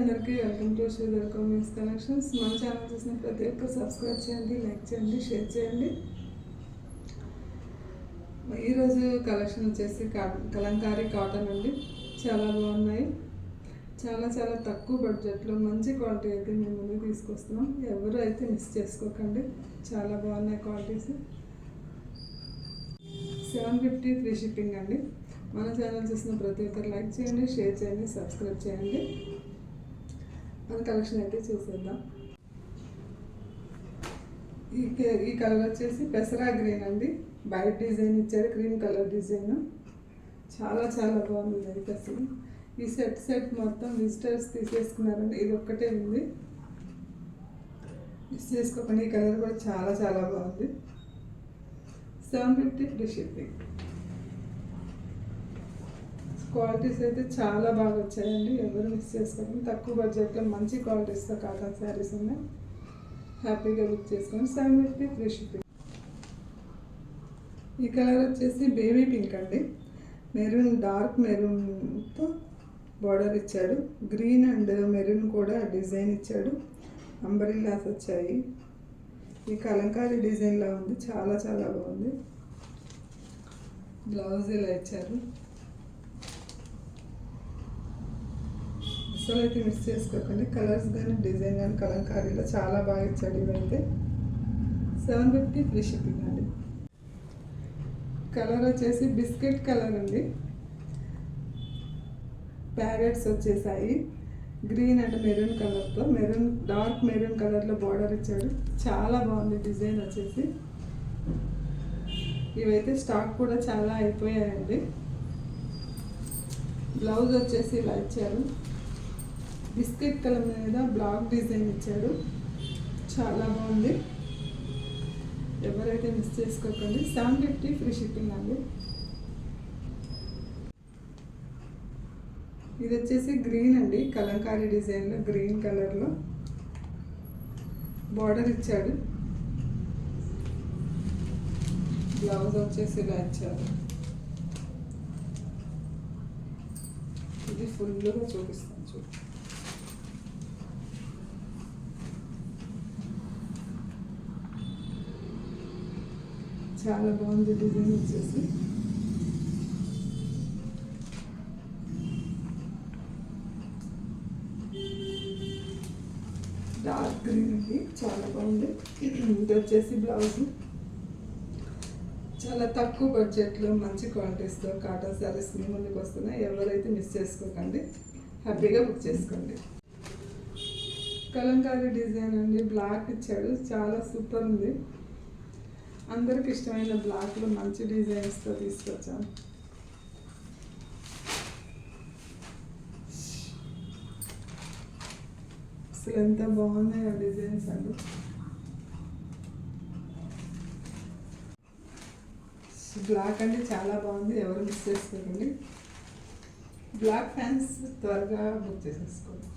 అందరికీ welcome to Sridhar comments collections. మన channel చూసిన ప్రతి ఒక్కరు సబ్స్క్రైబ్ చేయండి, లైక్ చేయండి, షేర్ చేయండి. ఈరోజు కలెక్షన్ వచ్చేసి కలంకారీ కాటన్ అండి. చాలా బాగున్నాయి. చాలా చాలా తక్కువ బడ్జెట్లో మంచి క్వాలిటీ అయితే మేము ముందుకు తీసుకొస్తున్నాం. ఎవరు అయితే మిస్ చేసుకోకండి. చాలా బాగున్నాయి క్వాలిటీస్. 750 ఫ్రీ షిప్పింగ్ అండి. మన ఛానల్ చూసిన ప్రతి ఒక్కరు లైక్ చేయండి, షేర్ చేయండి, సబ్స్క్రైబ్ చేయండి. మన కలెక్షన్ అయితే చూసేద్దాం. ఈ కలర్ వచ్చేసి పెసరా గ్రీన్ అండి. వైట్ డిజైన్ ఇచ్చారు, క్రీమ్ కలర్ డిజైన్. చాలా చాలా బాగుంది అయితే అసలు. ఈ సెట్ మొత్తం విజిటర్స్ తీసేసుకున్నారండి. ఇది ఒక్కటే ఉంది, మిస్ చేసుకోకండి. ఈ కలర్ కూడా చాలా చాలా బాగుంది. 750 ఫ్రీ షిప్పింగ్. క్వాలిటీస్ అయితే చాలా బాగా వచ్చాయండి. ఎవరు మిస్ చేసుకోండి. తక్కువ బడ్జెట్లో మంచి క్వాలిటీస్తో కాటన్ శారీస్ ఉన్నాయి. హ్యాపీగా బుక్ చేసుకొని 750 ఫ్రీ షిప్పింగ్. ఈ కలర్ వచ్చేసి బేబీ పింక్ అండి. మెరూన్, డార్క్ మెరూన్తో బార్డర్ ఇచ్చాడు. గ్రీన్ అండ్ మెరూన్ కూడా డిజైన్ ఇచ్చాడు. అంబ్రెల్లాస్ వచ్చాయి. ఈ కలంకారీ డిజైన్లా ఉంది. చాలా చాలా బాగుంది. బ్లౌజ్ ఇలా ఇచ్చారు. అసలు అయితే మిస్ చేసుకోకండి. కలర్స్ కానీ డిజైన్ కానీ కలంకారీలో చాలా బాగా ఇచ్చాడు. ఇవైతే 750 ఫ్రీ షిప్పింగ్ అండి. కలర్ వచ్చేసి బిస్కెట్ కలర్ అండి. ప్యారెట్స్ వచ్చేసాయి. గ్రీన్ అండ్ మెరూన్ కలర్తో, డార్క్ మెరూన్ కలర్లో బార్డర్ ఇచ్చాడు. చాలా బాగుంది డిజైన్ వచ్చేసి. ఇవైతే స్టాక్ కూడా చాలా అయిపోయాయండి. బ్లౌజ్ వచ్చేసి ఇలా ఇచ్చారు. బిస్కెట్ కలర్ మీద బ్లాక్ డిజైన్ ఇచ్చాడు. చాలా బాగుంది. ఎవరైతే మిస్ చేసుకోకండి. 750 ఫ్రీ షిప్పింగ్ అండి. ఇది వచ్చేసి గ్రీన్ అండి. కలంకారీ డిజైన్లో గ్రీన్ కలర్లో బార్డర్ ఇచ్చాడు. బ్లౌజ్ వచ్చేసి ఇలా ఇచ్చారు. ఇది ఫుల్గా చూపిస్తాను చూడు. చాలా బాగుంది డిజైన్ వచ్చేసి. డార్క్ గ్రీన్ అండి. చాలా బాగుంది. ఇది వచ్చేసి బ్లౌజ్. చాలా తక్కువ బడ్జెట్లో మంచి క్వాలిటీస్తో కాటన్ శారీస్ మీ ముందుకు వస్తున్నాయి. ఎవరైతే మిస్ చేసుకోకండి. హ్యాపీగా బుక్ చేసుకోండి. కలంకారీ డిజైన్ అండి. బ్లాక్ ఇచ్చాడు. చాలా సూపర్ ఉంది. అందరికి ఇష్టమైన బ్లాక్లో మంచి డిజైన్స్తో తీసుకొచ్చాను. అసలు ఎంత బాగున్నాయి ఆ డిజైన్స్ అండి. బ్లాక్ అంటే చాలా బాగుంది. ఎవరు మిస్ చేసుకోకండి. బ్లాక్ ఫ్యాన్స్ త్వరగా బుక్ చేసేసుకోండి.